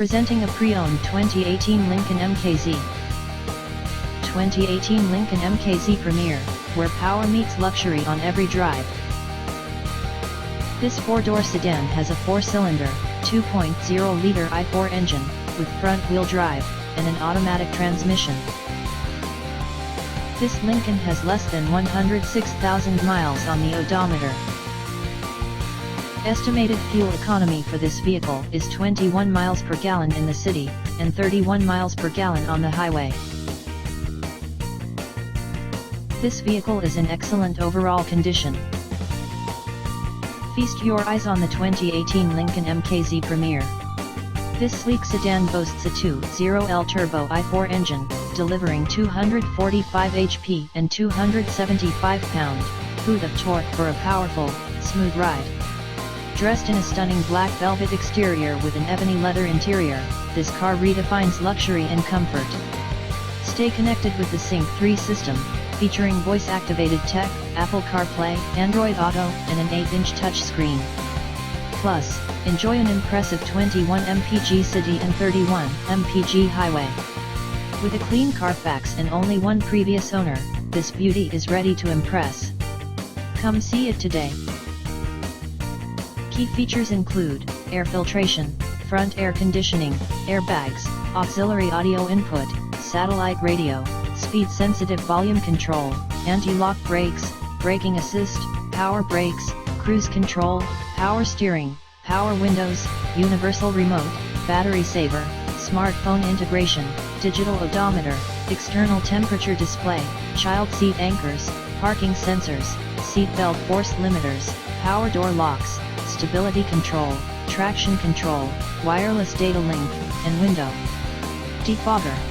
Presenting a pre-owned 2018 Lincoln MKZ. 2018 Lincoln MKZ Premiere, where power meets luxury on every drive. This four-door sedan has a four-cylinder, 2.0-liter i4 engine, with front-wheel drive, and an automatic transmission. This Lincoln has less than 106,000 miles on the odometer. Estimated fuel economy for this vehicle is 21 miles per gallon in the city, and 31 miles per gallon on the highway. This vehicle is in excellent overall condition. Feast your eyes on the 2018 Lincoln MKZ Premiere. This sleek sedan boasts a 2.0L turbo i4 engine, delivering 245 HP and 275 pound-feet of torque for a powerful, smooth ride. Dressed in a stunning black velvet exterior with an ebony leather interior, this car redefines luxury and comfort. Stay connected with the Sync 3 system, featuring voice-activated tech, Apple CarPlay, Android Auto, and an 8-inch touchscreen. Plus, enjoy an impressive 21 mpg city and 31 mpg highway. With a clean Carfax and only one previous owner, this beauty is ready to impress. Come see it today. Key features include air filtration, front air conditioning, airbags, auxiliary audio input, satellite radio, speed-sensitive volume control, anti-lock brakes, braking assist, power brakes, cruise control, power steering, power windows, universal remote, battery saver, smartphone integration, digital odometer, external temperature display, child seat anchors, parking sensors, seat belt force limiters, power door locks, stability control, traction control, wireless data link, and window defogger.